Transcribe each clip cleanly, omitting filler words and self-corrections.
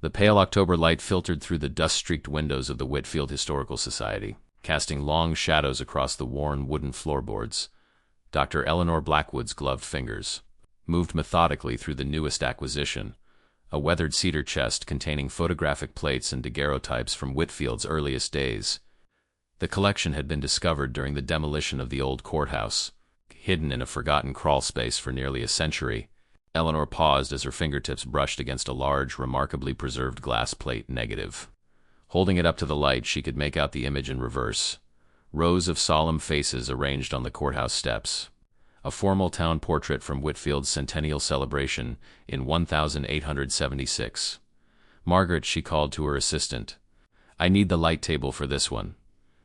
The pale October light filtered through the dust-streaked windows of the Whitfield Historical Society, casting long shadows across the worn wooden floorboards. Dr. Eleanor Blackwood's gloved fingers moved methodically through the newest acquisition, a weathered cedar chest containing photographic plates and daguerreotypes from Whitfield's earliest days. The collection had been discovered during the demolition of the old courthouse, hidden in a forgotten crawlspace for nearly a century. Eleanor paused as her fingertips brushed against a large, remarkably preserved glass plate negative. Holding it up to the light, she could make out the image in reverse. Rows of solemn faces arranged on the courthouse steps. A formal town portrait from Whitfield's centennial celebration in 1876. "Margaret," she called to her assistant. "I need the light table for this one."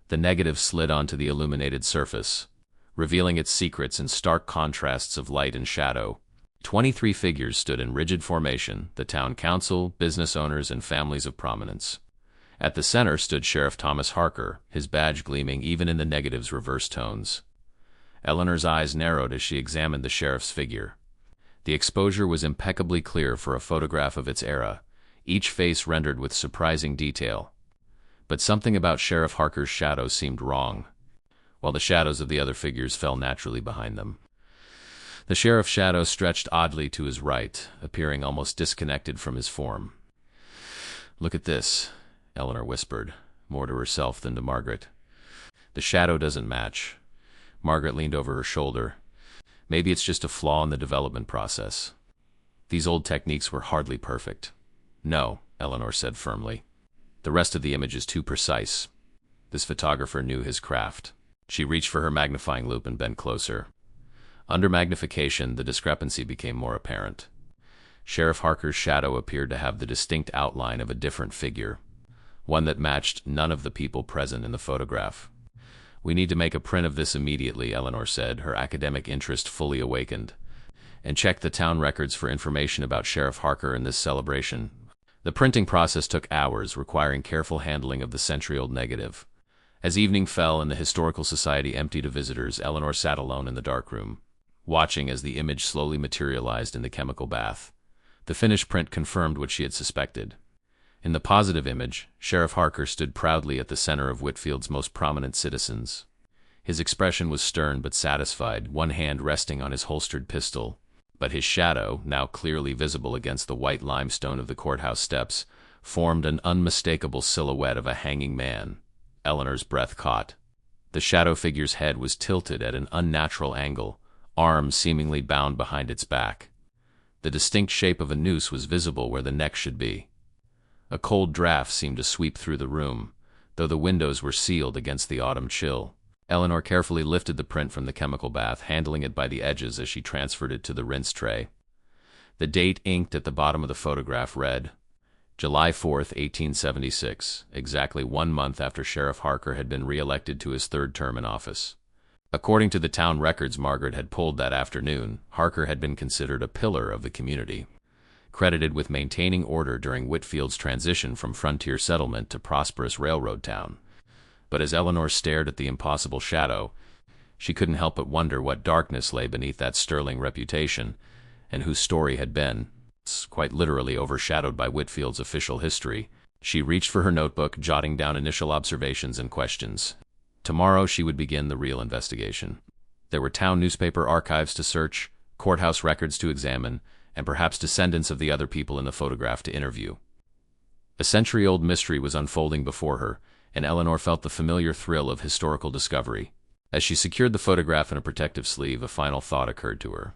The negative slid onto the illuminated surface, revealing its secrets in stark contrasts of light and shadow. 23 figures stood in rigid formation, the town council, business owners, and families of prominence. At the center stood Sheriff Thomas Harker, his badge gleaming even in the negative's reverse tones. Eleanor's eyes narrowed as she examined the sheriff's figure. The exposure was impeccably clear for a photograph of its era, each face rendered with surprising detail. But something about Sheriff Harker's shadow seemed wrong, while the shadows of the other figures fell naturally behind them. The sheriff's shadow stretched oddly to his right, appearing almost disconnected from his form. "Look at this," Eleanor whispered, more to herself than to Margaret. "The shadow doesn't match." Margaret leaned over her shoulder. "Maybe it's just a flaw in the development process. These old techniques were hardly perfect." "No," Eleanor said firmly. "The rest of the image is too precise." This photographer knew his craft. She reached for her magnifying loupe and bent closer. Under magnification, the discrepancy became more apparent. Sheriff Harker's shadow appeared to have the distinct outline of a different figure, one that matched none of the people present in the photograph. "We need to make a print of this immediately," Eleanor said, her academic interest fully awakened. "And check the town records for information about Sheriff Harker and this celebration." The printing process took hours, requiring careful handling of the century-old negative. As evening fell and the Historical Society emptied of visitors, Eleanor sat alone in the darkroom, watching as the image slowly materialized in the chemical bath. The finished print confirmed what she had suspected. In the positive image, Sheriff Harker stood proudly at the center of Whitfield's most prominent citizens. His expression was stern but satisfied, one hand resting on his holstered pistol, but his shadow, now clearly visible against the white limestone of the courthouse steps, formed an unmistakable silhouette of a hanging man. Eleanor's breath caught. The shadow figure's head was tilted at an unnatural angle, arms seemingly bound behind its back. The distinct shape of a noose was visible where the neck should be. A cold draft seemed to sweep through the room, though the windows were sealed against the autumn chill. Eleanor carefully lifted the print from the chemical bath, handling it by the edges as she transferred it to the rinse tray. The date inked at the bottom of the photograph read, July 4th, 1876, exactly 1 month after Sheriff Harker had been re-elected to his third term in office. According to the town records Margaret had pulled that afternoon, Harker had been considered a pillar of the community, credited with maintaining order during Whitfield's transition from frontier settlement to prosperous railroad town. But as Eleanor stared at the impossible shadow, she couldn't help but wonder what darkness lay beneath that sterling reputation, and whose story had been, quite literally, overshadowed by Whitfield's official history. She reached for her notebook, jotting down initial observations and questions. Tomorrow she would begin the real investigation. There were town newspaper archives to search, courthouse records to examine, and perhaps descendants of the other people in the photograph to interview. A century-old mystery was unfolding before her, and Eleanor felt the familiar thrill of historical discovery. As she secured the photograph in a protective sleeve, a final thought occurred to her.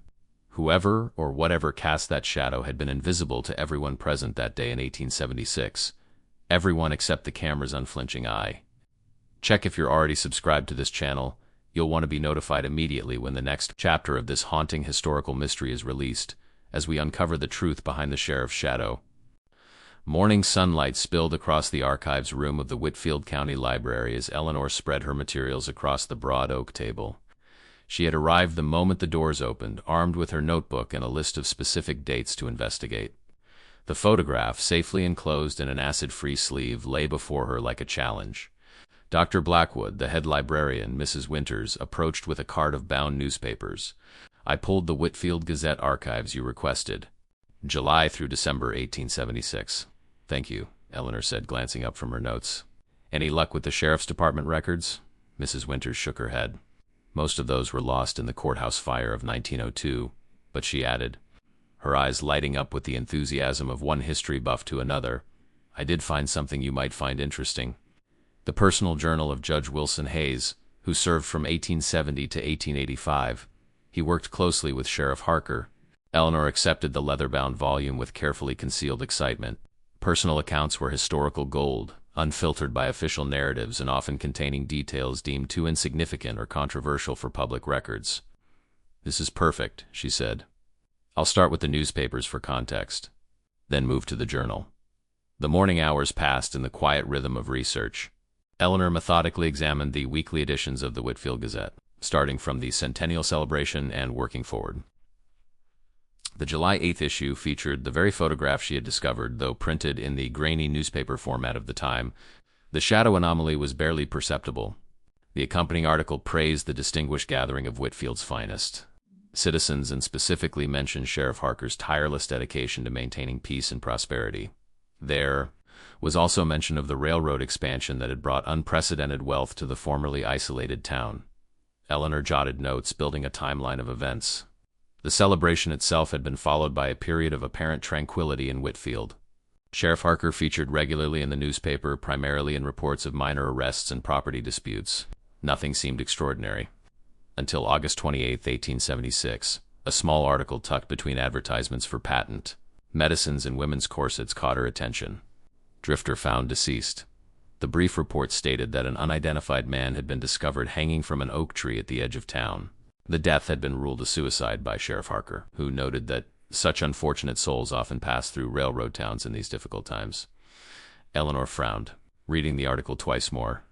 Whoever or whatever cast that shadow had been invisible to everyone present that day in 1876. Everyone except the camera's unflinching eye. Check if you're already subscribed to this channel. You'll want to be notified immediately when the next chapter of this haunting historical mystery is released, as we uncover the truth behind the sheriff's shadow. Morning sunlight spilled across the archives room of the Whitfield County Library as Eleanor spread her materials across the broad oak table. She had arrived the moment the doors opened, armed with her notebook and a list of specific dates to investigate. The photograph, safely enclosed in an acid-free sleeve, lay before her like a challenge. Dr. Blackwood, the head librarian, Mrs. Winters, approached with a cart of bound newspapers. "I pulled the Whitfield Gazette archives you requested. July through December 1876. Thank you, Eleanor said, glancing up from her notes. Any luck with the sheriff's department records? Mrs. Winters shook her head. Most of those were lost in the courthouse fire of 1902, but she added, her eyes lighting up with the enthusiasm of one history buff to another, I did find something you might find interesting. The personal journal of Judge Wilson Hayes, who served from 1870 to 1885. He worked closely with Sheriff Harker. Eleanor accepted the leather-bound volume with carefully concealed excitement. Personal accounts were historical gold, unfiltered by official narratives and often containing details deemed too insignificant or controversial for public records. This is perfect, she said. I'll start with the newspapers for context, then move to the journal. The morning hours passed in the quiet rhythm of research. Eleanor methodically examined the weekly editions of the Whitfield Gazette, starting from the centennial celebration and working forward. The July 8th issue featured the very photograph she had discovered, though printed in the grainy newspaper format of the time. The shadow anomaly was barely perceptible. The accompanying article praised the distinguished gathering of Whitfield's finest citizens and specifically mentioned Sheriff Harker's tireless dedication to maintaining peace and prosperity. There was also mention of the railroad expansion that had brought unprecedented wealth to the formerly isolated town. Eleanor jotted notes, building a timeline of events. The celebration itself had been followed by a period of apparent tranquility in Whitfield. Sheriff Harker featured regularly in the newspaper, primarily in reports of minor arrests and property disputes. Nothing seemed extraordinary. Until August 28, 1876, a small article tucked between advertisements for patent medicines and women's corsets caught her attention. Drifter found deceased. The brief report stated that an unidentified man had been discovered hanging from an oak tree at the edge of town. The death had been ruled a suicide by Sheriff Harker, who noted that such unfortunate souls often pass through railroad towns in these difficult times. Eleanor frowned, reading the article twice more.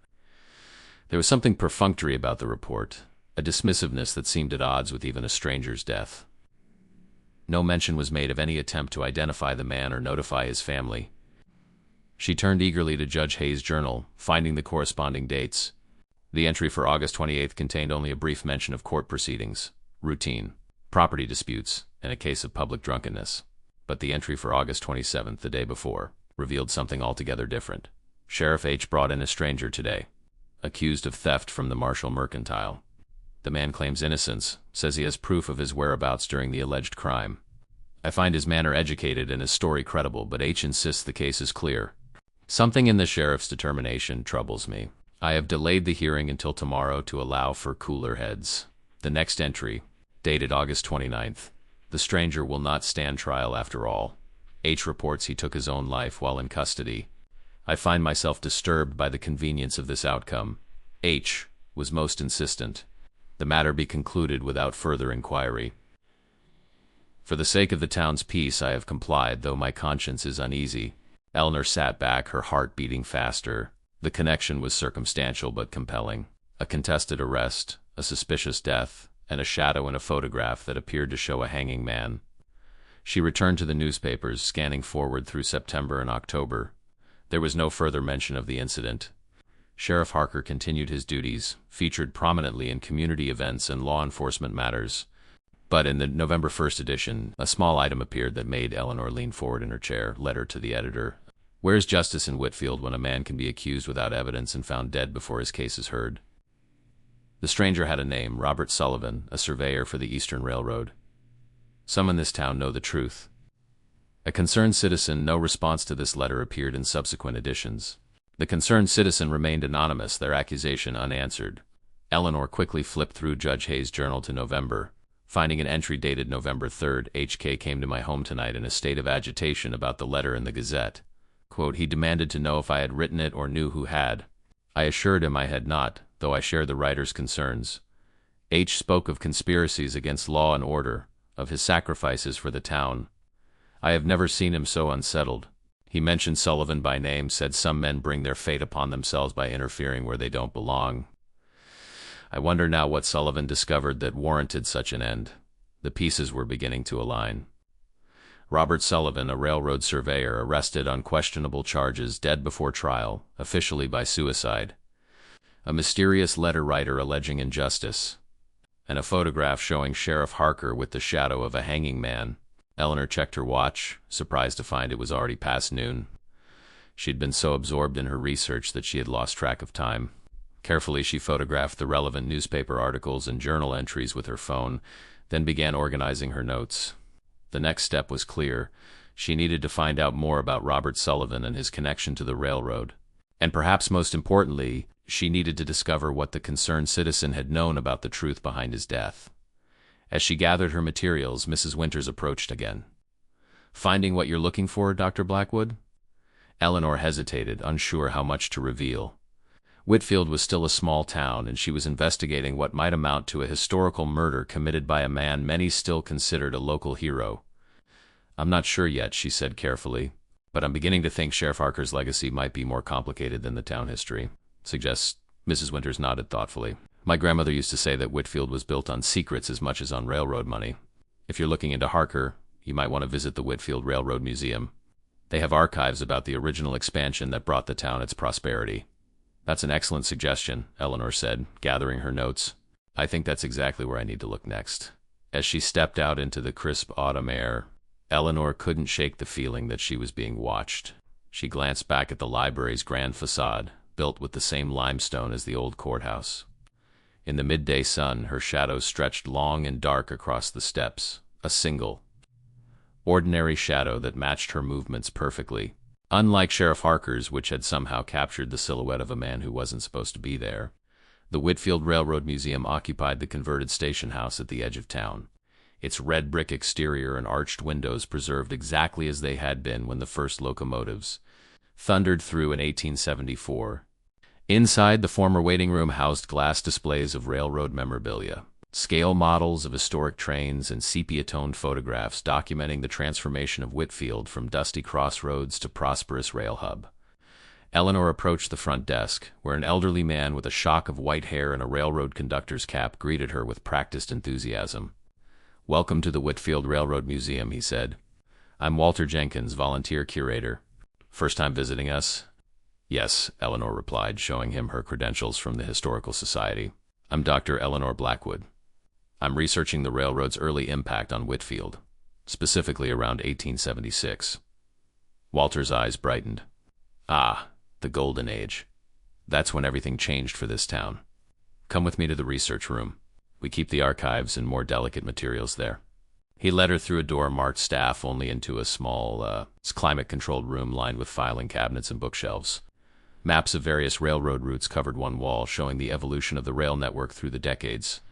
There was something perfunctory about the report, a dismissiveness that seemed at odds with even a stranger's death. No mention was made of any attempt to identify the man or notify his family. She turned eagerly to Judge Hayes' journal, finding the corresponding dates. The entry for August 28th contained only a brief mention of court proceedings, routine, property disputes, and a case of public drunkenness. But the entry for August 27th, the day before, revealed something altogether different. Sheriff H. brought in a stranger today, accused of theft from the Marshall Mercantile. The man claims innocence, says he has proof of his whereabouts during the alleged crime. I find his manner educated and his story credible, but H. insists the case is clear. Something in the sheriff's determination troubles me. I have delayed the hearing until tomorrow to allow for cooler heads. The next entry, dated August 29th. The stranger will not stand trial after all. H. reports he took his own life while in custody. I find myself disturbed by the convenience of this outcome. H. was most insistent. The matter be concluded without further inquiry. For the sake of the town's peace, I have complied, though my conscience is uneasy. Eleanor sat back, her heart beating faster. The connection was circumstantial but compelling. A contested arrest, a suspicious death, and a shadow in a photograph that appeared to show a hanging man. She returned to the newspapers, scanning forward through September and October. There was no further mention of the incident. Sheriff Harker continued his duties, featured prominently in community events and law enforcement matters. But in the November 1st edition, a small item appeared that made Eleanor lean forward in her chair. Letter to the editor. Where's justice in Whitfield when a man can be accused without evidence and found dead before his case is heard? The stranger had a name, Robert Sullivan, a surveyor for the Eastern Railroad. Some in this town know the truth. A concerned citizen. No response to this letter appeared in subsequent editions. The concerned citizen remained anonymous, their accusation unanswered. Eleanor quickly flipped through Judge Hayes' journal to November. Finding an entry dated November 3rd, H.K. came to my home tonight in a state of agitation about the letter in the Gazette. Quote, he demanded to know if I had written it or knew who had. I assured him I had not, though I shared the writer's concerns. H. spoke of conspiracies against law and order, of his sacrifices for the town. I have never seen him so unsettled. He mentioned Sullivan by name, said some men bring their fate upon themselves by interfering where they don't belong. I wonder now what Sullivan discovered that warranted such an end. The pieces were beginning to align. Robert Sullivan, a railroad surveyor, arrested on questionable charges, dead before trial, officially by suicide. A mysterious letter writer alleging injustice. And a photograph showing Sheriff Harker with the shadow of a hanging man. Eleanor checked her watch, surprised to find it was already past noon. She'd been so absorbed in her research that she had lost track of time. Carefully, she photographed the relevant newspaper articles and journal entries with her phone, then began organizing her notes. The next step was clear. She needed to find out more about Robert Sullivan and his connection to the railroad. And perhaps most importantly, she needed to discover what the concerned citizen had known about the truth behind his death. As she gathered her materials, Mrs. Winters approached again. "Finding what you're looking for, Dr. Blackwood?" Eleanor hesitated, unsure how much to reveal. Whitfield was still a small town, and she was investigating what might amount to a historical murder committed by a man many still considered a local hero. "I'm not sure yet," she said carefully, "but I'm beginning to think Sheriff Harker's legacy might be more complicated than the town history suggests." Mrs. Winters nodded thoughtfully. "My grandmother used to say that Whitfield was built on secrets as much as on railroad money. If you're looking into Harker, you might want to visit the Whitfield Railroad Museum. They have archives about the original expansion that brought the town its prosperity." "That's an excellent suggestion," Eleanor said, gathering her notes. "I think that's exactly where I need to look next." As she stepped out into the crisp autumn air, Eleanor couldn't shake the feeling that she was being watched. She glanced back at the library's grand facade, built with the same limestone as the old courthouse. In the midday sun, her shadow stretched long and dark across the steps, a single, ordinary shadow that matched her movements perfectly. Unlike Sheriff Harker's, which had somehow captured the silhouette of a man who wasn't supposed to be there, the Whitfield Railroad Museum occupied the converted station house at the edge of town. Its red brick exterior and arched windows preserved exactly as they had been when the first locomotives thundered through in 1874. Inside, the former waiting room housed glass displays of railroad memorabilia, scale models of historic trains, and sepia-toned photographs documenting the transformation of Whitfield from dusty crossroads to prosperous rail hub. Eleanor approached the front desk, where an elderly man with a shock of white hair and a railroad conductor's cap greeted her with practiced enthusiasm. "Welcome to the Whitfield Railroad Museum," he said. "I'm Walter Jenkins, volunteer curator. First time visiting us?" "Yes," Eleanor replied, showing him her credentials from the Historical Society. "I'm Dr. Eleanor Blackwood. I'm researching the railroad's early impact on Whitfield, specifically around 1876. Walter's eyes brightened. "Ah, the Golden Age. That's when everything changed for this town. Come with me to the research room. We keep the archives and more delicate materials there." He led her through a door marked staff only into a small, climate-controlled room lined with filing cabinets and bookshelves. Maps of various railroad routes covered one wall, showing the evolution of the rail network through the decades.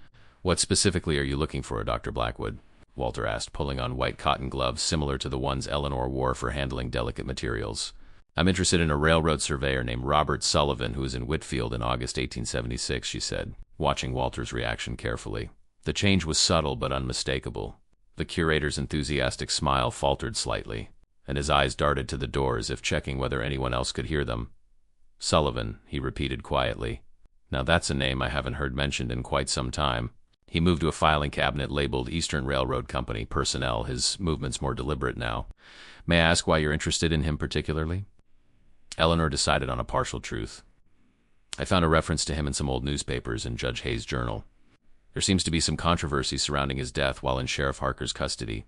"What specifically are you looking for, Dr. Blackwood?" Walter asked, pulling on white cotton gloves similar to the ones Eleanor wore for handling delicate materials. "I'm interested in a railroad surveyor named Robert Sullivan who was in Whitfield in August 1876, she said, watching Walter's reaction carefully. The change was subtle but unmistakable. The curator's enthusiastic smile faltered slightly, and his eyes darted to the door as if checking whether anyone else could hear them. "Sullivan," he repeated quietly. "Now that's a name I haven't heard mentioned in quite some time." He moved to a filing cabinet labeled Eastern Railroad Company Personnel, his movements more deliberate now. "May I ask why you're interested in him particularly?" Eleanor decided on a partial truth. "I found a reference to him in some old newspapers and Judge Hayes' journal. There seems to be some controversy surrounding his death while in Sheriff Harker's custody."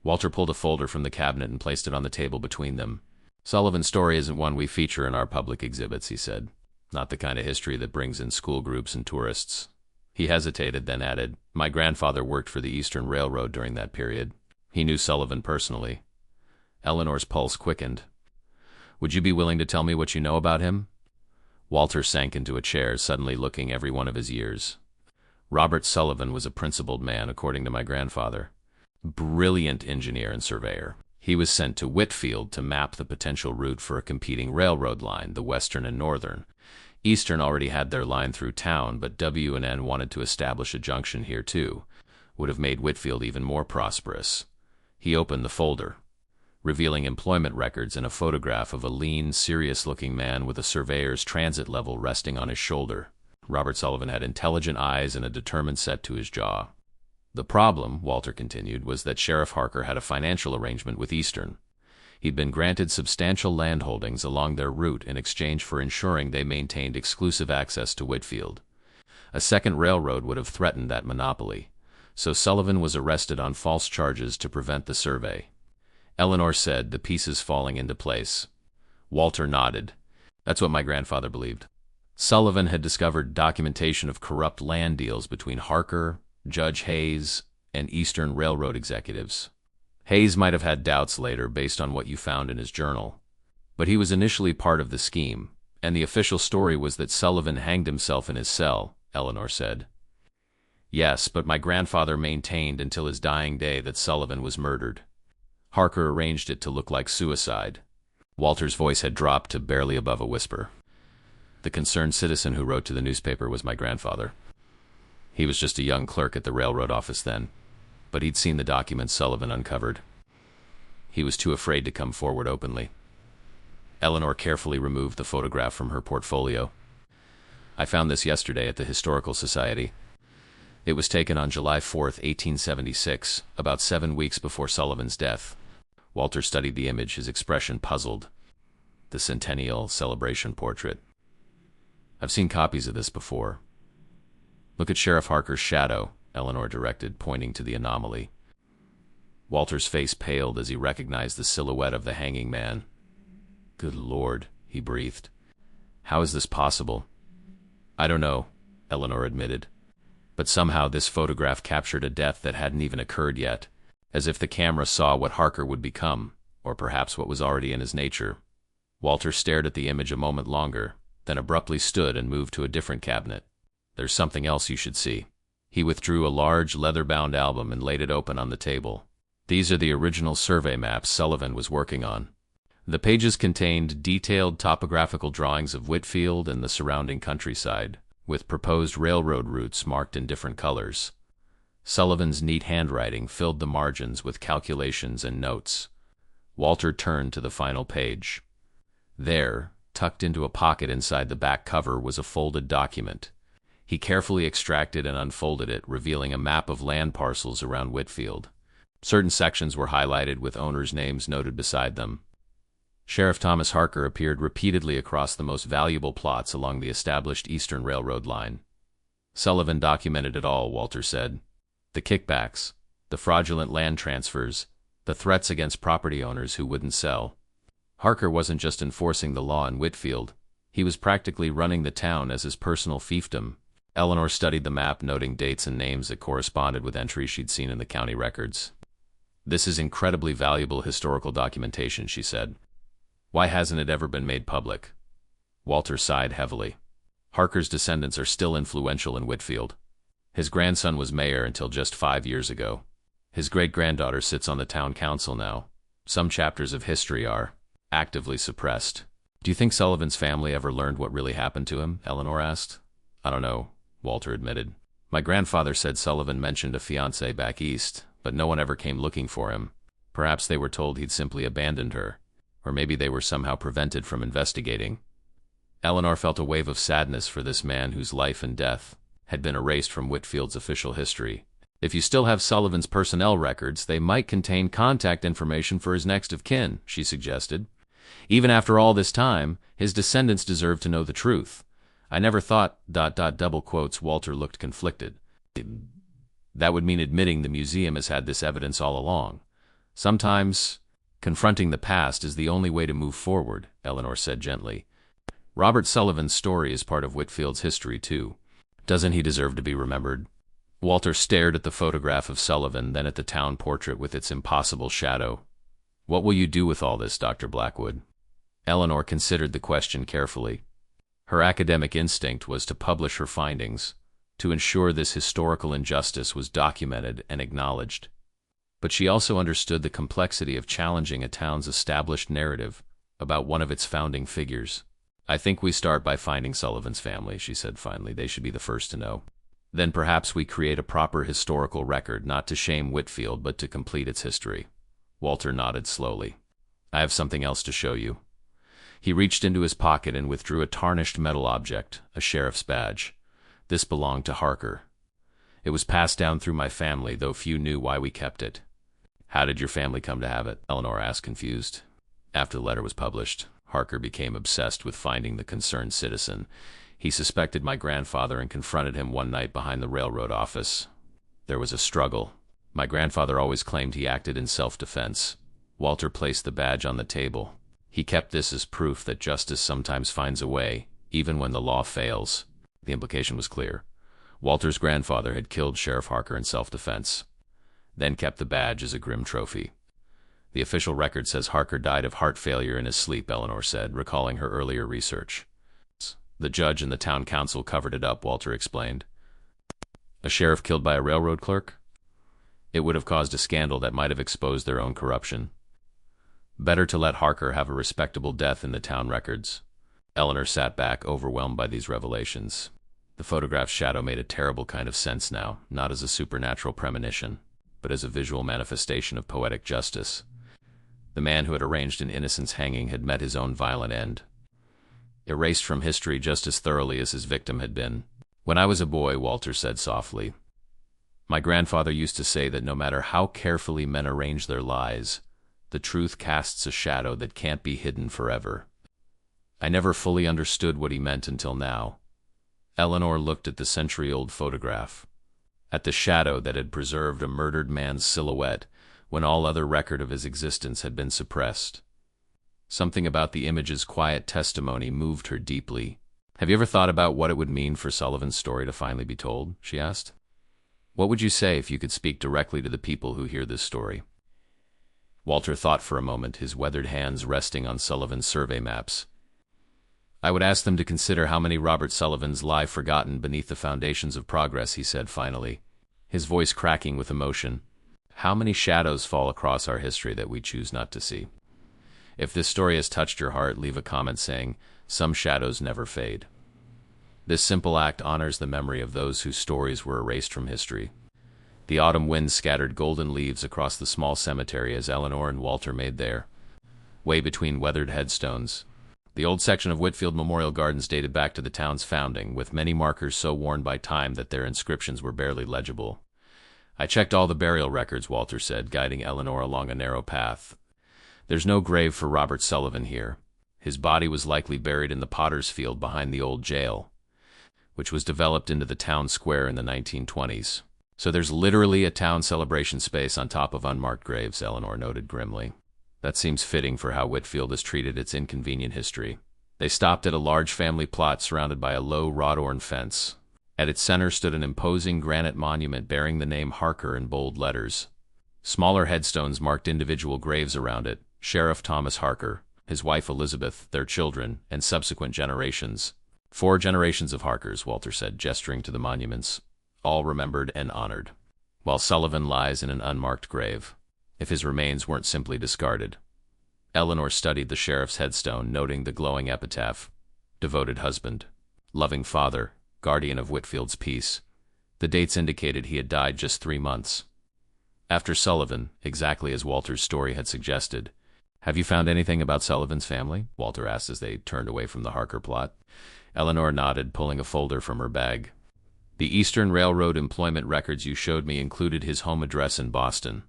Walter pulled a folder from the cabinet and placed it on the table between them. "Sullivan's story isn't one we feature in our public exhibits," he said. "Not the kind of history that brings in school groups and tourists." He hesitated, then added, "My grandfather worked for the Eastern Railroad during that period. He knew Sullivan personally." Eleanor's pulse quickened. "Would you be willing to tell me what you know about him?" Walter sank into a chair, suddenly looking every one of his years. "Robert Sullivan was a principled man, according to my grandfather. Brilliant engineer and surveyor. He was sent to Whitfield to map the potential route for a competing railroad line, the Western and Northern. Eastern already had their line through town, but W&N wanted to establish a junction here too. Would have made Whitfield even more prosperous." He opened the folder, revealing employment records and a photograph of a lean, serious-looking man with a surveyor's transit level resting on his shoulder. Robert Sullivan had intelligent eyes and a determined set to his jaw. "The problem," Walter continued, "was that Sheriff Harker had a financial arrangement with Eastern. He'd been granted substantial landholdings along their route in exchange for ensuring they maintained exclusive access to Whitfield. A second railroad would have threatened that monopoly, so Sullivan was arrested on false charges to prevent the survey." Eleanor said, the pieces falling into place. Walter nodded. That's what my grandfather believed. Sullivan had discovered documentation of corrupt land deals between Harker, Judge Hayes, and Eastern Railroad executives. Hayes might have had doubts later based on what you found in his journal, but he was initially part of the scheme, and the official story was that Sullivan hanged himself in his cell, Eleanor said. Yes, but my grandfather maintained until his dying day that Sullivan was murdered. Harker arranged it to look like suicide. Walter's voice had dropped to barely above a whisper. The concerned citizen who wrote to the newspaper was my grandfather. He was just a young clerk at the railroad office then, but he'd seen the documents Sullivan uncovered. He was too afraid to come forward openly. Eleanor carefully removed the photograph from her portfolio. I found this yesterday at the Historical Society. It was taken on July 4th, 1876, about 7 weeks before Sullivan's death. Walter studied the image, his expression puzzled. The Centennial Celebration portrait. I've seen copies of this before. Look at Sheriff Harker's shadow, Eleanor directed, pointing to the anomaly. Walter's face paled as he recognized the silhouette of the hanging man. Good Lord, he breathed. How is this possible? I don't know, Eleanor admitted. But somehow this photograph captured a death that hadn't even occurred yet, as if the camera saw what Harker would become, or perhaps what was already in his nature. Walter stared at the image a moment longer, then abruptly stood and moved to a different cabinet. There's something else you should see. He withdrew a large leather-bound album and laid it open on the table. These are the original survey maps Sullivan was working on. The pages contained detailed topographical drawings of Whitfield and the surrounding countryside, with proposed railroad routes marked in different colors. Sullivan's neat handwriting filled the margins with calculations and notes. Walter turned to the final page. There, tucked into a pocket inside the back cover, was a folded document. He carefully extracted and unfolded it, revealing a map of land parcels around Whitfield. Certain sections were highlighted with owners' names noted beside them. Sheriff Thomas Harker appeared repeatedly across the most valuable plots along the established Eastern Railroad line. Sullivan documented it all, Walter said. The kickbacks, the fraudulent land transfers, the threats against property owners who wouldn't sell. Harker wasn't just enforcing the law in Whitfield. He was practically running the town as his personal fiefdom. Eleanor studied the map, noting dates and names that corresponded with entries she'd seen in the county records. This is incredibly valuable historical documentation, she said. Why hasn't it ever been made public? Walter sighed heavily. Harker's descendants are still influential in Whitfield. His grandson was mayor until just 5 years ago. His great-granddaughter sits on the town council now. Some chapters of history are actively suppressed. Do you think Sullivan's family ever learned what really happened to him? Eleanor asked. I don't know, Walter admitted. My grandfather said Sullivan mentioned a fiancée back east, but no one ever came looking for him. Perhaps they were told he'd simply abandoned her, or maybe they were somehow prevented from investigating. Eleanor felt a wave of sadness for this man whose life and death had been erased from Whitfield's official history. If you still have Sullivan's personnel records, they might contain contact information for his next of kin, she suggested. Even after all this time, his descendants deserve to know the truth. I never thought, double quotes, Walter looked conflicted. That would mean admitting the museum has had this evidence all along. Sometimes confronting the past is the only way to move forward, Eleanor said gently. Robert Sullivan's story is part of Whitfield's history, too. Doesn't he deserve to be remembered? Walter stared at the photograph of Sullivan, then at the town portrait with its impossible shadow. What will you do with all this, Dr. Blackwood? Eleanor considered the question carefully. Her academic instinct was to publish her findings, to ensure this historical injustice was documented and acknowledged. But she also understood the complexity of challenging a town's established narrative about one of its founding figures. I think we start by finding Sullivan's family, she said finally. They should be the first to know. Then perhaps we create a proper historical record, not to shame Whitfield, but to complete its history. Walter nodded slowly. I have something else to show you. He reached into his pocket and withdrew a tarnished metal object, a sheriff's badge. This belonged to Harker. It was passed down through my family, though few knew why we kept it. How did your family come to have it? Eleanor asked, confused. After the letter was published, Harker became obsessed with finding the concerned citizen. He suspected my grandfather and confronted him one night behind the railroad office. There was a struggle. My grandfather always claimed he acted in self-defense. Walter placed the badge on the table. He kept this as proof that justice sometimes finds a way, even when the law fails. The implication was clear. Walter's grandfather had killed Sheriff Harker in self-defense, then kept the badge as a grim trophy. The official record says Harker died of heart failure in his sleep, Eleanor said, recalling her earlier research. The judge and the town council covered it up, Walter explained. A sheriff killed by a railroad clerk? It would have caused a scandal that might have exposed their own corruption. Better to let Harker have a respectable death in the town records. Eleanor sat back, overwhelmed by these revelations. The photograph's shadow made a terrible kind of sense now, not as a supernatural premonition, but as a visual manifestation of poetic justice. The man who had arranged an innocent's hanging had met his own violent end, erased from history just as thoroughly as his victim had been. When I was a boy, Walter said softly, my grandfather used to say that no matter how carefully men arrange their lies, the truth casts a shadow that can't be hidden forever. I never fully understood what he meant until now. Eleanor looked at the century-old photograph, at the shadow that had preserved a murdered man's silhouette when all other record of his existence had been suppressed. Something about the image's quiet testimony moved her deeply. Have you ever thought about what it would mean for Sullivan's story to finally be told? She asked. What would you say if you could speak directly to the people who hear this story? Walter thought for a moment, his weathered hands resting on Sullivan's survey maps. I would ask them to consider how many Robert Sullivans lie forgotten beneath the foundations of progress, he said finally, his voice cracking with emotion. How many shadows fall across our history that we choose not to see? If this story has touched your heart, leave a comment saying, some shadows never fade. This simple act honors the memory of those whose stories were erased from history. The autumn wind scattered golden leaves across the small cemetery as Eleanor and Walter made their way between weathered headstones. The old section of Whitfield Memorial Gardens dated back to the town's founding, with many markers so worn by time that their inscriptions were barely legible. I checked all the burial records, Walter said, guiding Eleanor along a narrow path. There's no grave for Robert Sullivan here. His body was likely buried in the potter's field behind the old jail, which was developed into the town square in the 1920s. So there's literally a town celebration space on top of unmarked graves, Eleanor noted grimly. That seems fitting for how Whitfield has treated its inconvenient history. They stopped at a large family plot surrounded by a low wrought-iron fence. At its center stood an imposing granite monument bearing the name Harker in bold letters. Smaller headstones marked individual graves around it: Sheriff Thomas Harker, his wife Elizabeth, their children, and subsequent generations. 4 generations of Harkers, Walter said, gesturing to the monuments, all remembered and honored, while Sullivan lies in an unmarked grave, if his remains weren't simply discarded. Eleanor studied the sheriff's headstone, noting the glowing epitaph: devoted husband, loving father, guardian of Whitfield's peace. The dates indicated he had died just 3 months after Sullivan, exactly as Walter's story had suggested. Have you found anything about Sullivan's family? Walter asked as they turned away from the Harker plot. Eleanor nodded, pulling a folder from her bag. The Eastern Railroad employment records you showed me included his home address in Boston.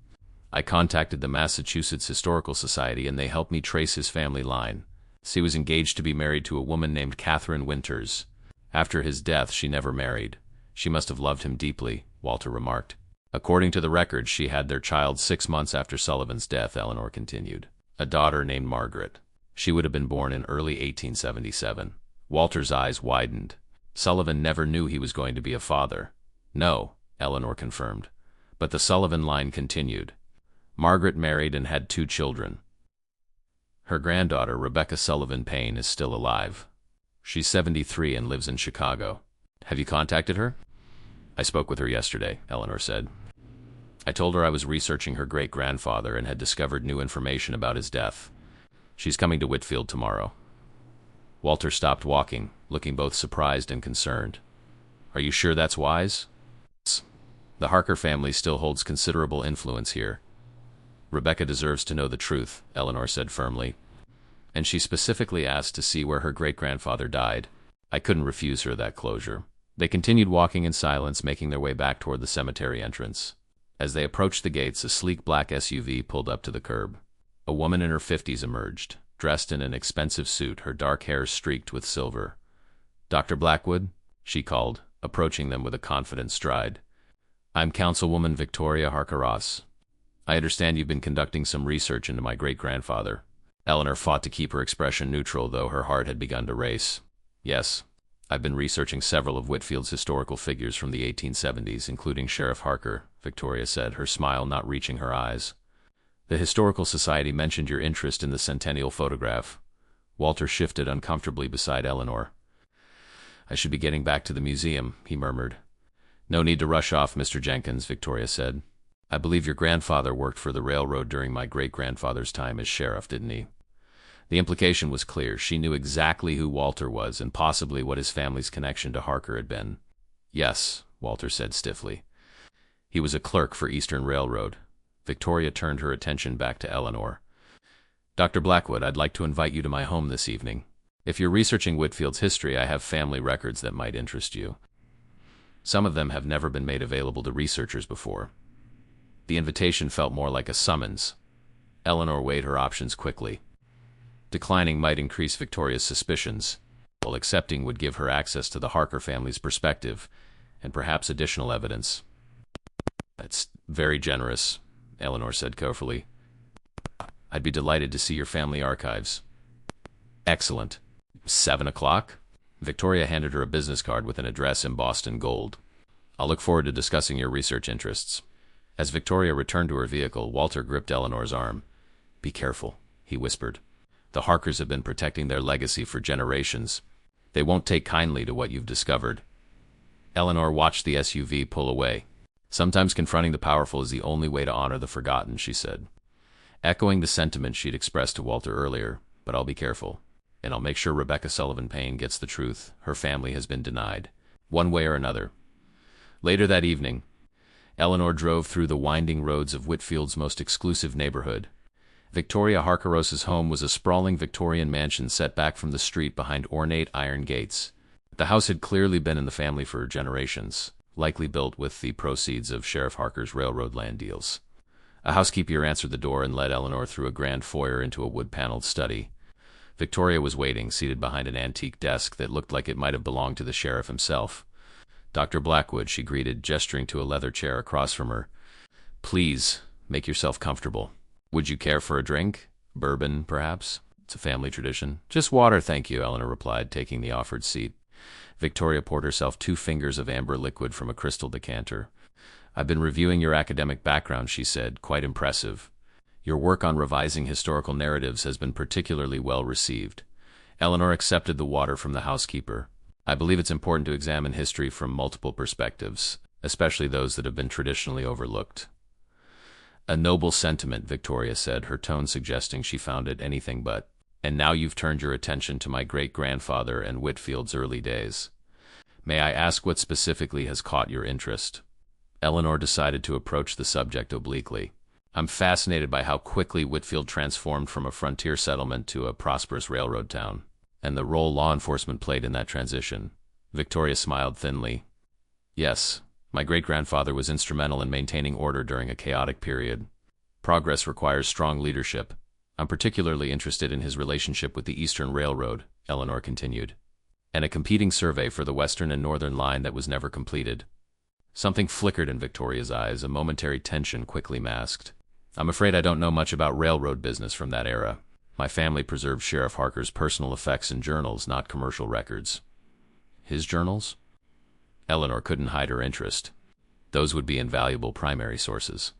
I contacted the Massachusetts Historical Society and they helped me trace his family line. He was engaged to be married to a woman named Catherine Winters. After his death, she never married. She must have loved him deeply, Walter remarked. According to the records, she had their child 6 months after Sullivan's death, Eleanor continued. A daughter named Margaret. She would have been born in early 1877. Walter's eyes widened. Sullivan never knew he was going to be a father. No, Eleanor confirmed. But the Sullivan line continued. Margaret married and had 2 children. Her granddaughter, Rebecca Sullivan Payne, is still alive. She's 73 and lives in Chicago. Have you contacted her? I spoke with her yesterday, Eleanor said. I told her I was researching her great-grandfather and had discovered new information about his death. She's coming to Whitfield tomorrow. Walter stopped walking, looking both surprised and concerned. Are you sure that's wise? The Harker family still holds considerable influence here. Rebecca deserves to know the truth, Eleanor said firmly. And she specifically asked to see where her great-grandfather died. I couldn't refuse her that closure. They continued walking in silence, making their way back toward the cemetery entrance. As they approached the gates, a sleek black SUV pulled up to the curb. A woman in her 50s emerged, dressed in an expensive suit, her dark hair streaked with silver. Dr. Blackwood, she called, approaching them with a confident stride. I'm Councilwoman Victoria Harker Ross. I understand you've been conducting some research into my great-grandfather. Eleanor fought to keep her expression neutral, though her heart had begun to race. Yes, I've been researching several of Whitfield's historical figures from the 1870s, including Sheriff Harker, Victoria said, her smile not reaching her eyes. The Historical Society mentioned your interest in the centennial photograph. Walter shifted uncomfortably beside Eleanor. I should be getting back to the museum, he murmured. No need to rush off, Mr. Jenkins, Victoria said. I believe your grandfather worked for the railroad during my great-grandfather's time as sheriff, didn't he? The implication was clear. She knew exactly who Walter was and possibly what his family's connection to Harker had been. Yes, Walter said stiffly. He was a clerk for Eastern Railroad. Victoria turned her attention back to Eleanor. Dr. Blackwood, I'd like to invite you to my home this evening. If you're researching Whitfield's history, I have family records that might interest you. Some of them have never been made available to researchers before. The invitation felt more like a summons. Eleanor weighed her options quickly. Declining might increase Victoria's suspicions, while accepting would give her access to the Harker family's perspective, and perhaps additional evidence. That's very generous, Eleanor said carefully. I'd be delighted to see your family archives. Excellent. 7 o'clock? Victoria handed her a business card with an address embossed in gold. I'll look forward to discussing your research interests. As Victoria returned to her vehicle, Walter gripped Eleanor's arm. Be careful, he whispered. The Harkers have been protecting their legacy for generations. They won't take kindly to what you've discovered. Eleanor watched the SUV pull away. Sometimes confronting the powerful is the only way to honor the forgotten, she said. Echoing the sentiment she'd expressed to Walter earlier, but I'll be careful. And I'll make sure Rebecca Sullivan Payne gets the truth. Her family has been denied, one way or another. Later that evening, Eleanor drove through the winding roads of Whitfield's most exclusive neighborhood. Victoria Harkeros's home was a sprawling Victorian mansion set back from the street behind ornate iron gates. The house had clearly been in the family for generations, likely built with the proceeds of Sheriff Harker's railroad land deals. A housekeeper answered the door and led Eleanor through a grand foyer into a wood-paneled study. Victoria was waiting, seated behind an antique desk that looked like it might have belonged to the sheriff himself. Dr. Blackwood, she greeted, gesturing to a leather chair across from her. Please, make yourself comfortable. Would you care for a drink? Bourbon, perhaps? It's a family tradition. Just water, thank you, Eleanor replied, taking the offered seat. Victoria poured herself 2 fingers of amber liquid from a crystal decanter. I've been reviewing your academic background, she said, quite impressive. Your work on revising historical narratives has been particularly well received. Eleanor accepted the water from the housekeeper. I believe it's important to examine history from multiple perspectives, especially those that have been traditionally overlooked. A noble sentiment, Victoria said, her tone suggesting she found it anything but. And now you've turned your attention to my great-grandfather and Whitfield's early days. May I ask what specifically has caught your interest? Eleanor decided to approach the subject obliquely. I'm fascinated by how quickly Whitfield transformed from a frontier settlement to a prosperous railroad town, and the role law enforcement played in that transition. Victoria smiled thinly. Yes, my great-grandfather was instrumental in maintaining order during a chaotic period. Progress requires strong leadership. I'm particularly interested in his relationship with the Eastern Railroad, Eleanor continued, and a competing survey for the Western and Northern line that was never completed. Something flickered in Victoria's eyes, a momentary tension quickly masked. I'm afraid I don't know much about railroad business from that era. My family preserved Sheriff Harker's personal effects in journals, not commercial records. His journals? Eleanor couldn't hide her interest. Those would be invaluable primary sources.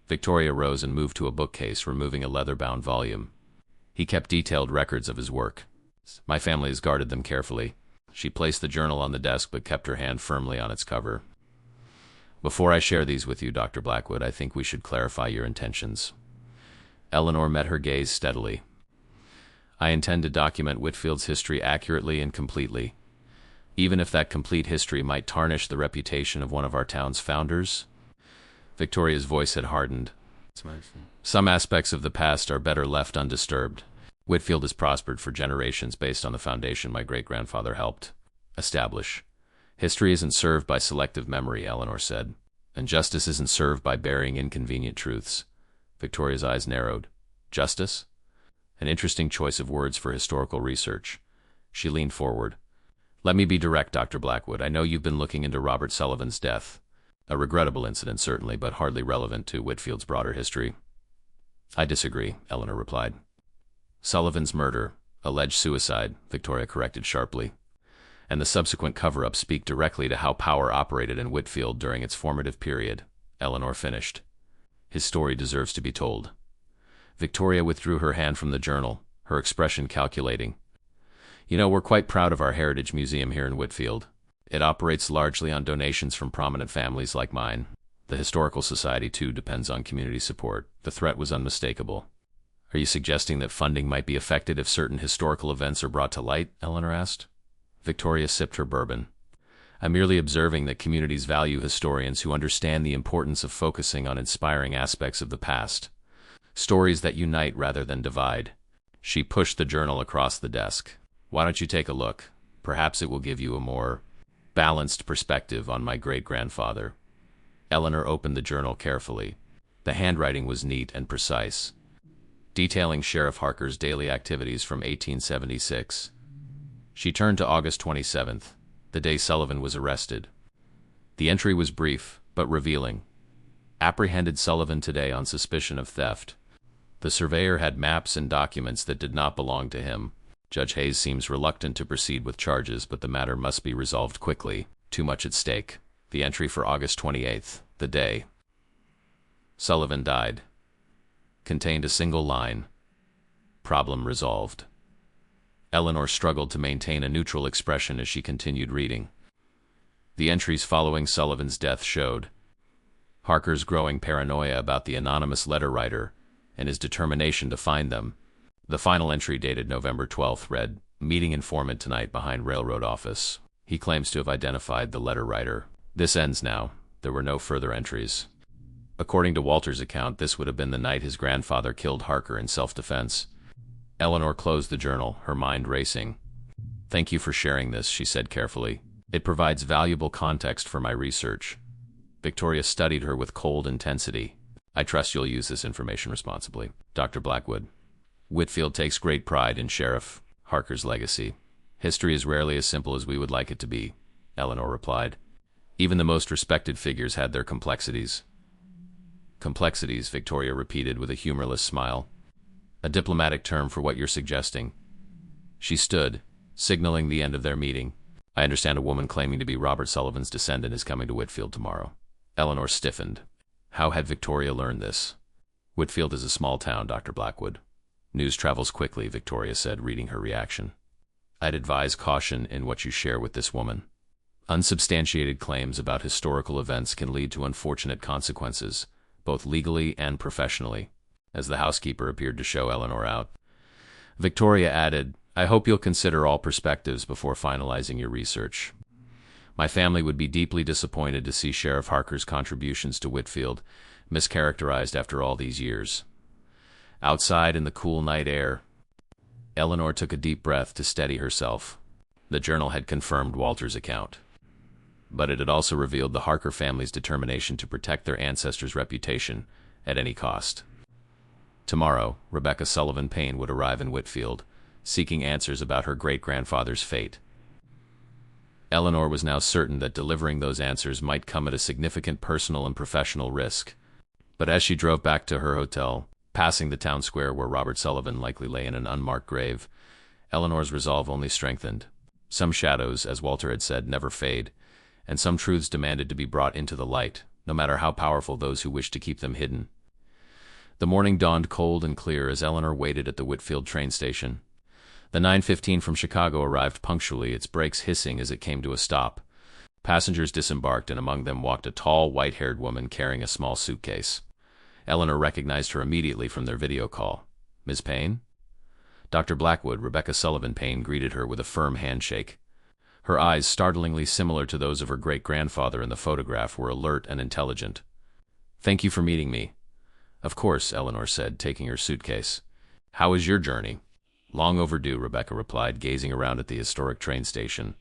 Victoria rose and moved to a bookcase, removing a leather-bound volume. He kept detailed records of his work. My family has guarded them carefully. She placed the journal on the desk but kept her hand firmly on its cover. Before I share these with you, Dr. Blackwood, I think we should clarify your intentions. Eleanor met her gaze steadily. I intend to document Whitfield's history accurately and completely, even if that complete history might tarnish the reputation of one of our town's founders. Victoria's voice had hardened. Some aspects of the past are better left undisturbed. Whitfield has prospered for generations based on the foundation my great-grandfather helped establish. History isn't served by selective memory, Eleanor said, and justice isn't served by burying inconvenient truths. Victoria's eyes narrowed. Justice? An interesting choice of words for historical research. She leaned forward. Let me be direct, Dr. Blackwood. I know you've been looking into Robert Sullivan's death. A regrettable incident, certainly, but hardly relevant to Whitfield's broader history. I disagree, Eleanor replied. Sullivan's murder, alleged suicide, Victoria corrected sharply, and the subsequent cover-up speak directly to how power operated in Whitfield during its formative period, Eleanor finished. His story deserves to be told. Victoria withdrew her hand from the journal, her expression calculating. You know, we're quite proud of our Heritage Museum here in Whitfield. It operates largely on donations from prominent families like mine. The Historical Society, too, depends on community support. The threat was unmistakable. Are you suggesting that funding might be affected if certain historical events are brought to light? Eleanor asked. Victoria sipped her bourbon. I'm merely observing that communities value historians who understand the importance of focusing on inspiring aspects of the past. Stories that unite rather than divide. She pushed the journal across the desk. Why don't you take a look? Perhaps it will give you a more balanced perspective on my great-grandfather. Eleanor opened the journal carefully. The handwriting was neat and precise, detailing Sheriff Harker's daily activities from 1876. She turned to August 27th, the day Sullivan was arrested. The entry was brief, but revealing. Apprehended Sullivan today on suspicion of theft. The surveyor had maps and documents that did not belong to him. Judge Hayes seems reluctant to proceed with charges, but the matter must be resolved quickly. Too much at stake. The entry for August 28th, the day Sullivan died, contained a single line. Problem resolved. Eleanor struggled to maintain a neutral expression as she continued reading. The entries following Sullivan's death showed Harker's growing paranoia about the anonymous letter writer and his determination to find them. The final entry, dated November 12th, read, "Meeting informant tonight behind railroad office. He claims to have identified the letter writer." This ends now. There were no further entries. According to Walter's account, this would have been the night his grandfather killed Harker in self-defense. Eleanor closed the journal, her mind racing. "Thank you for sharing this," she said carefully. "It provides valuable context for my research." Victoria studied her with cold intensity. "I trust you'll use this information responsibly." Dr. Blackwood. Whitfield takes great pride in Sheriff Harker's legacy. "History is rarely as simple as we would like it to be," Eleanor replied. "Even the most respected figures had their complexities." "Complexities," Victoria repeated with a humorless smile. "A diplomatic term for what you're suggesting." She stood, signaling the end of their meeting. "I understand a woman claiming to be Robert Sullivan's descendant is coming to Whitfield tomorrow." Eleanor stiffened. How had Victoria learned this? "Whitfield is a small town, Dr. Blackwood. News travels quickly," Victoria said, reading her reaction. "I'd advise caution in what you share with this woman. Unsubstantiated claims about historical events can lead to unfortunate consequences, both legally and professionally," as the housekeeper appeared to show Eleanor out. Victoria added, "I hope you'll consider all perspectives before finalizing your research. My family would be deeply disappointed to see Sheriff Harker's contributions to Whitfield mischaracterized after all these years." Outside in the cool night air, Eleanor took a deep breath to steady herself. The journal had confirmed Walter's account, but it had also revealed the Harker family's determination to protect their ancestors' reputation at any cost. Tomorrow, Rebecca Sullivan Payne would arrive in Whitfield, seeking answers about her great-grandfather's fate. Eleanor was now certain that delivering those answers might come at a significant personal and professional risk. But as she drove back to her hotel, passing the town square where Robert Sullivan likely lay in an unmarked grave, Eleanor's resolve only strengthened. Some shadows, as Walter had said, never fade, and some truths demanded to be brought into the light, no matter how powerful those who wished to keep them hidden. The morning dawned cold and clear as Eleanor waited at the Whitfield train station. The 9:15 from Chicago arrived punctually, its brakes hissing as it came to a stop. Passengers disembarked, and among them walked a tall, white-haired woman carrying a small suitcase. Eleanor recognized her immediately from their video call. "Ms. Payne?" Dr. Blackwood, Rebecca Sullivan Payne, greeted her with a firm handshake. Her eyes, startlingly similar to those of her great-grandfather in the photograph, were alert and intelligent. "Thank you for meeting me." "Of course," Eleanor said, taking her suitcase. "How is your journey?" "Long overdue," Rebecca replied, gazing around at the historic train station.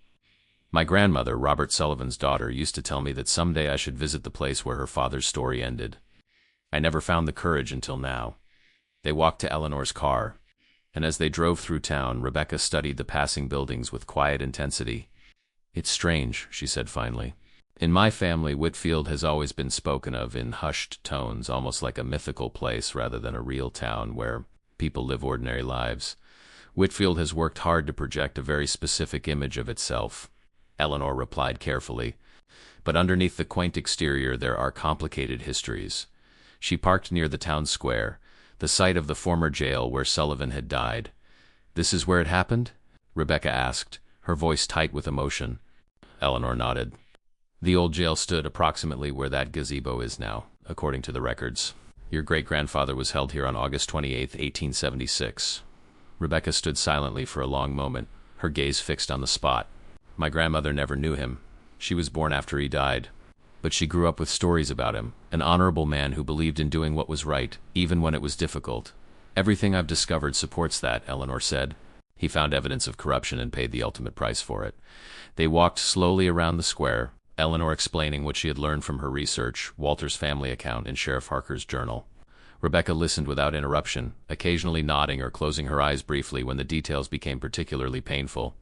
"My grandmother, Robert Sullivan's daughter, used to tell me that someday I should visit the place where her father's story ended. I never found the courage until now." They walked to Eleanor's car, and as they drove through town, Rebecca studied the passing buildings with quiet intensity. "It's strange," she said finally. "In my family, Whitfield has always been spoken of in hushed tones, almost like a mythical place rather than a real town where people live ordinary lives. Whitfield has worked hard to project a very specific image of itself, Eleanor replied carefully. But underneath the quaint exterior there are complicated histories. She parked near the town square, the site of the former jail where Sullivan had died. This is where it happened? Rebecca asked, her voice tight with emotion. Eleanor nodded. The old jail stood approximately where that gazebo is now, according to the records. Your great-grandfather was held here on August 28, 1876. Rebecca stood silently for a long moment, her gaze fixed on the spot. My grandmother never knew him. She was born after he died. But she grew up with stories about him, an honorable man who believed in doing what was right, even when it was difficult. Everything I've discovered supports that, Eleanor said. He found evidence of corruption and paid the ultimate price for it. They walked slowly around the square, Eleanor explaining what she had learned from her research, Walter's family account, and Sheriff Harker's journal. Rebecca listened without interruption, occasionally nodding or closing her eyes briefly when the details became particularly painful.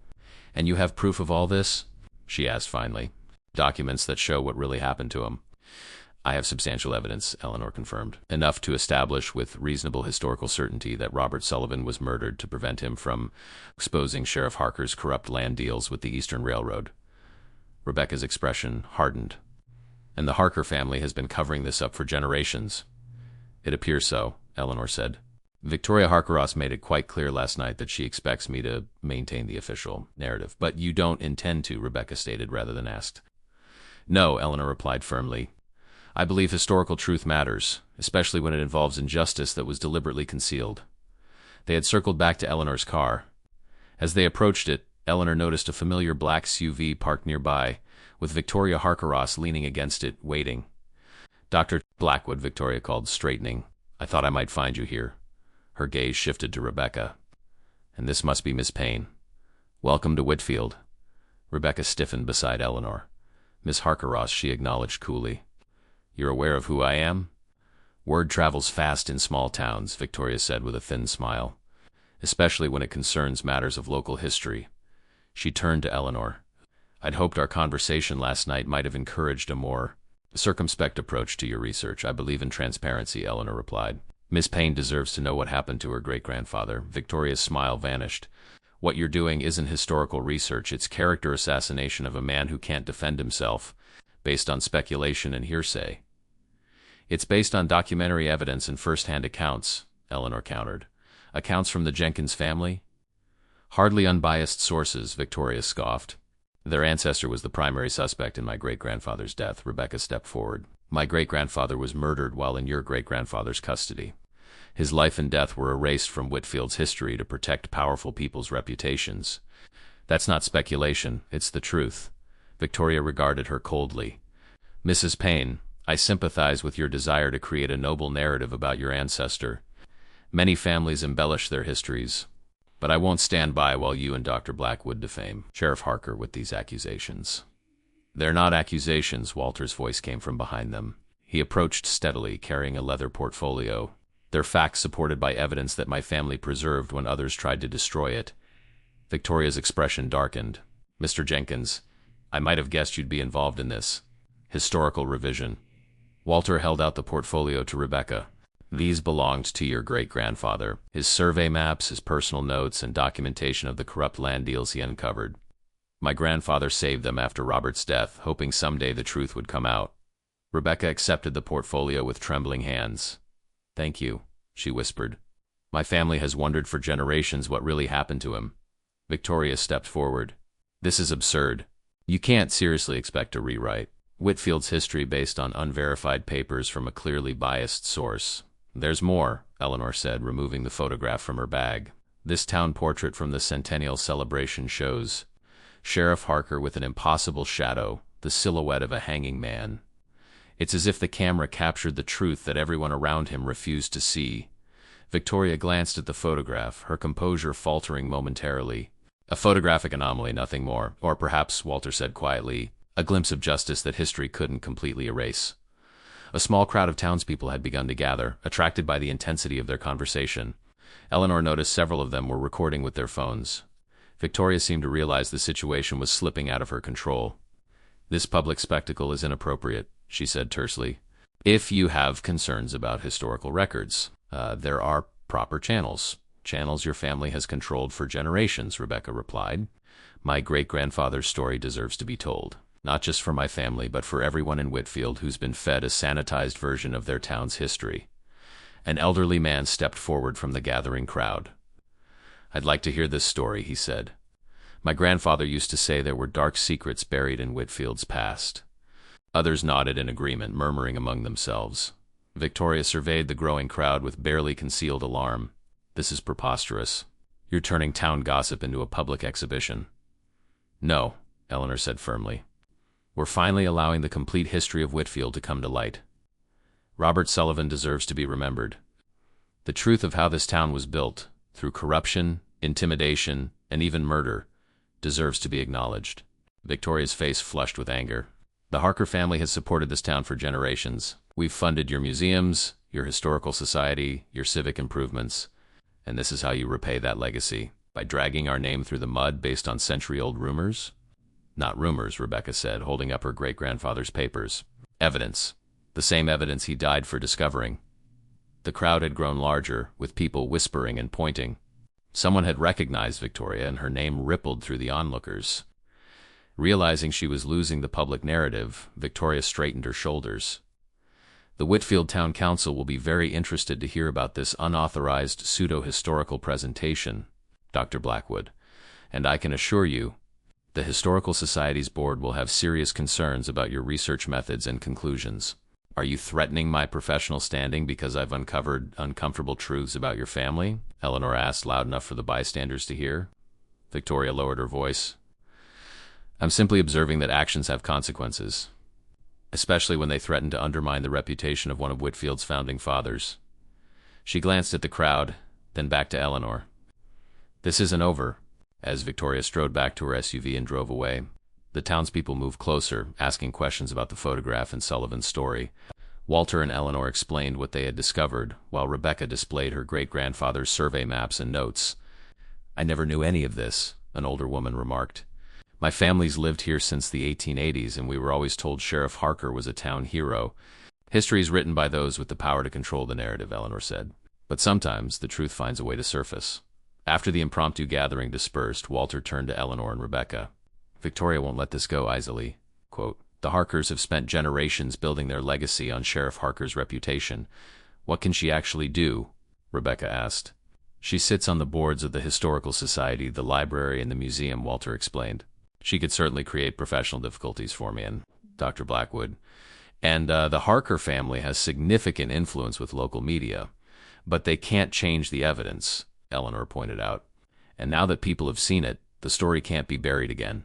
"And you have proof of all this?" she asked finally. "Documents that show what really happened to him?" "I have substantial evidence," Eleanor confirmed. "Enough to establish with reasonable historical certainty that Robert Sullivan was murdered to prevent him from exposing Sheriff Harker's corrupt land deals with the Eastern Railroad." Rebecca's expression hardened. "And the Harker family has been covering this up for generations." "It appears so," Eleanor said. "Victoria Harker-Ross made it quite clear last night that she expects me to maintain the official narrative." "But you don't intend to," Rebecca stated rather than asked. "No," Eleanor replied firmly. "I believe historical truth matters, especially when it involves injustice that was deliberately concealed." They had circled back to Eleanor's car. As they approached it, Eleanor noticed a familiar black SUV parked nearby, with Victoria Harker-Ross leaning against it, waiting. "Dr. Blackwood," Victoria called, straightening. "I thought I might find you here." Her gaze shifted to Rebecca. "And this must be Miss Payne. Welcome to Whitfield." Rebecca stiffened beside Eleanor. "Miss Harker-Ross," she acknowledged coolly. "You're aware of who I am?" "Word travels fast in small towns," Victoria said with a thin smile, "especially when it concerns matters of local history." She turned to Eleanor. "I'd hoped our conversation last night might have encouraged a more circumspect approach to your research. I believe in transparency," Eleanor replied. "Miss Payne deserves to know what happened to her great-grandfather." Victoria's smile vanished. "What you're doing isn't historical research, it's character assassination of a man who can't defend himself, based on speculation and hearsay." "It's based on documentary evidence and first-hand accounts," Eleanor countered. "Accounts from the Jenkins family?" "Hardly unbiased sources," Victoria scoffed. "Their ancestor was the primary suspect in my great-grandfather's death." Rebecca stepped forward. "My great-grandfather was murdered while in your great-grandfather's custody. His life and death were erased from Whitfield's history to protect powerful people's reputations. That's not speculation, it's the truth." Victoria regarded her coldly. "Mrs. Payne, I sympathize with your desire to create a noble narrative about your ancestor. Many families embellish their histories. But I won't stand by while you and Dr. Blackwood defame Sheriff Harker with these accusations." "They're not accusations," Walter's voice came from behind them. He approached steadily, carrying a leather portfolio. "They're facts supported by evidence that my family preserved when others tried to destroy it." Victoria's expression darkened. "Mr. Jenkins, I might have guessed you'd be involved in this historical revision." Walter held out the portfolio to Rebecca. "These belonged to your great-grandfather. His survey maps, his personal notes, and documentation of the corrupt land deals he uncovered. My grandfather saved them after Robert's death, hoping someday the truth would come out." Rebecca accepted the portfolio with trembling hands. "Thank you," she whispered. "My family has wondered for generations what really happened to him." Victoria stepped forward. "This is absurd. You can't seriously expect to rewrite Whitfield's history based on unverified papers from a clearly biased source." "There's more," Eleanor said, removing the photograph from her bag. "This town portrait from the centennial celebration shows Sheriff Harker with an impossible shadow, the silhouette of a hanging man. It's as if the camera captured the truth that everyone around him refused to see." Victoria glanced at the photograph, her composure faltering momentarily. "A photographic anomaly, nothing more. Or perhaps," Walter said quietly, "a glimpse of justice that history couldn't completely erase." A small crowd of townspeople had begun to gather, attracted by the intensity of their conversation. Eleanor noticed several of them were recording with their phones. Victoria seemed to realize the situation was slipping out of her control. "This public spectacle is inappropriate," she said tersely. "If you have concerns about historical records, there are proper channels," channels your family has controlled for generations, Rebecca replied. My great-grandfather's story deserves to be told, not just for my family, but for everyone in Whitfield who's been fed a sanitized version of their town's history. An elderly man stepped forward from the gathering crowd. I'd like to hear this story, he said. My grandfather used to say there were dark secrets buried in Whitfield's past. Others nodded in agreement, murmuring among themselves. Victoria surveyed the growing crowd with barely concealed alarm. This is preposterous. You're turning town gossip into a public exhibition. No, Eleanor said firmly. We're finally allowing the complete history of Whitfield to come to light. Robert Sullivan deserves to be remembered. The truth of how this town was built, through corruption, intimidation, and even murder, deserves to be acknowledged. Victoria's face flushed with anger. The Harker family has supported this town for generations. We've funded your museums, your historical society, your civic improvements, and this is how you repay that legacy, by dragging our name through the mud based on century-old rumors? Not rumors, Rebecca said, holding up her great-grandfather's papers. Evidence. The same evidence he died for discovering. The crowd had grown larger, with people whispering and pointing. Someone had recognized Victoria, and her name rippled through the onlookers. Realizing she was losing the public narrative, Victoria straightened her shoulders. The Whitfield Town Council will be very interested to hear about this unauthorized pseudo-historical presentation, Dr. Blackwood, and I can assure you, the Historical Society's board will have serious concerns about your research methods and conclusions. Are you threatening my professional standing because I've uncovered uncomfortable truths about your family? Eleanor asked, loud enough for the bystanders to hear. Victoria lowered her voice. I'm simply observing that actions have consequences, especially when they threaten to undermine the reputation of one of Whitfield's founding fathers. She glanced at the crowd, then back to Eleanor. This isn't over. As Victoria strode back to her SUV and drove away, the townspeople moved closer, asking questions about the photograph and Sullivan's story. Walter and Eleanor explained what they had discovered, while Rebecca displayed her great-grandfather's survey maps and notes. I never knew any of this, an older woman remarked. My family's lived here since the 1880s, and we were always told Sheriff Harker was a town hero. History is written by those with the power to control the narrative, Eleanor said. But sometimes the truth finds a way to surface. After the impromptu gathering dispersed, Walter turned to Eleanor and Rebecca. Victoria won't let this go easily. Quote, the Harkers have spent generations building their legacy on Sheriff Harker's reputation. What can she actually do? Rebecca asked. She sits on the boards of the Historical Society, the library, and the museum, Walter explained. She could certainly create professional difficulties for me and Dr. Blackwood. And the Harker family has significant influence with local media. But they can't change the evidence, Eleanor pointed out. And now that people have seen it, the story can't be buried again.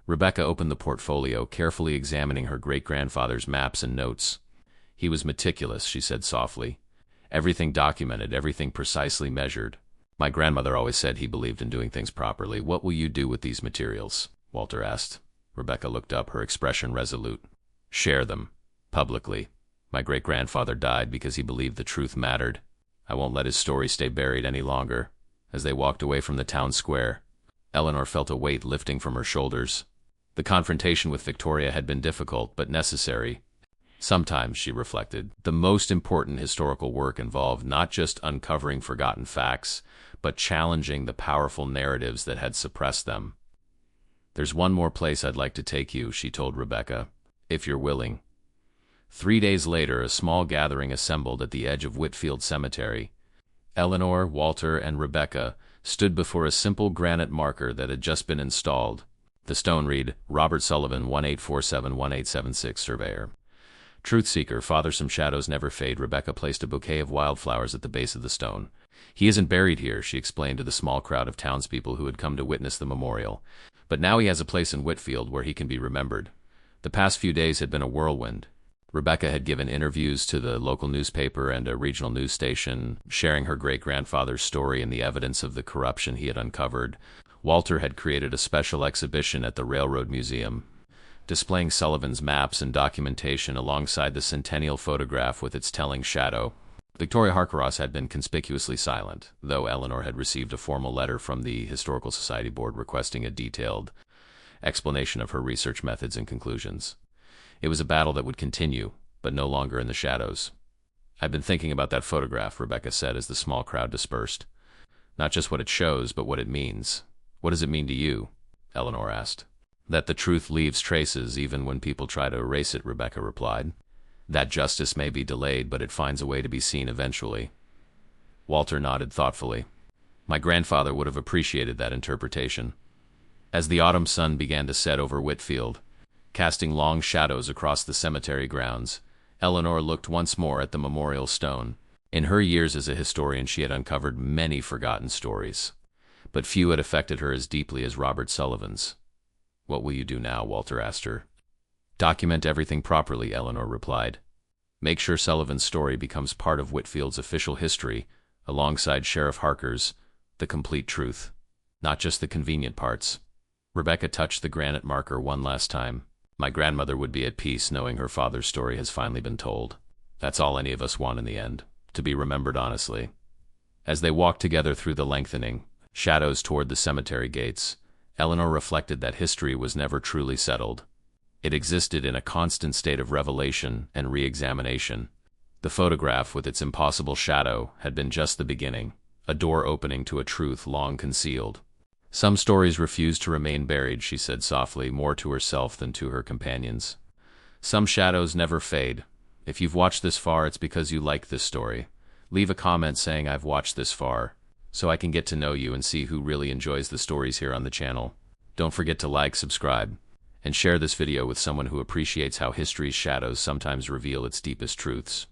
Rebecca opened the portfolio, carefully examining her great-grandfather's maps and notes. He was meticulous, she said softly. Everything documented, everything precisely measured. My grandmother always said he believed in doing things properly. What will you do with these materials? Walter asked. Rebecca looked up, her expression resolute. Share them. Publicly. My great-grandfather died because he believed the truth mattered. I won't let his story stay buried any longer. As they walked away from the town square, Eleanor felt a weight lifting from her shoulders. The confrontation with Victoria had been difficult, but necessary. Sometimes, she reflected, the most important historical work involved not just uncovering forgotten facts, but challenging the powerful narratives that had suppressed them. There's one more place I'd like to take you, she told Rebecca, if you're willing. 3 days later, a small gathering assembled at the edge of Whitfield Cemetery. Eleanor, Walter, and Rebecca stood before a simple granite marker that had just been installed. The stone read, Robert Sullivan, 1847-1876, Surveyor. Truth seeker, fathersome shadows never fade. Rebecca placed a bouquet of wildflowers at the base of the stone. He isn't buried here, she explained to the small crowd of townspeople who had come to witness the memorial. But now he has a place in Whitfield where he can be remembered. The past few days had been a whirlwind. Rebecca had given interviews to the local newspaper and a regional news station, sharing her great-grandfather's story and the evidence of the corruption he had uncovered. Walter had created a special exhibition at the Railroad Museum, displaying Sullivan's maps and documentation alongside the centennial photograph with its telling shadow. Victoria Harkeross had been conspicuously silent, though Eleanor had received a formal letter from the Historical Society Board requesting a detailed explanation of her research methods and conclusions. It was a battle that would continue, but no longer in the shadows. I've been thinking about that photograph, Rebecca said as the small crowd dispersed. Not just what it shows, but what it means. What does it mean to you? Eleanor asked. That the truth leaves traces even when people try to erase it, Rebecca replied. That justice may be delayed, but it finds a way to be seen eventually. Walter nodded thoughtfully. My grandfather would have appreciated that interpretation. As the autumn sun began to set over Whitfield, casting long shadows across the cemetery grounds, Eleanor looked once more at the memorial stone. In her years as a historian, she had uncovered many forgotten stories, but few had affected her as deeply as Robert Sullivan's. What will you do now? Walter asked her. Document everything properly, Eleanor replied. Make sure Sullivan's story becomes part of Whitfield's official history, alongside Sheriff Harker's The Complete Truth, not just the convenient parts. Rebecca touched the granite marker one last time. My grandmother would be at peace knowing her father's story has finally been told. That's all any of us want in the end, to be remembered honestly. As they walked together through the lengthening shadows toward the cemetery gates, Eleanor reflected that history was never truly settled. It existed in a constant state of revelation and re-examination. The photograph, with its impossible shadow, had been just the beginning, a door opening to a truth long concealed. Some stories refuse to remain buried, she said softly, more to herself than to her companions. Some shadows never fade. If you've watched this far, it's because you like this story. Leave a comment saying I've watched this far, so I can get to know you and see who really enjoys the stories here on the channel. Don't forget to like, subscribe, and share this video with someone who appreciates how history's shadows sometimes reveal its deepest truths.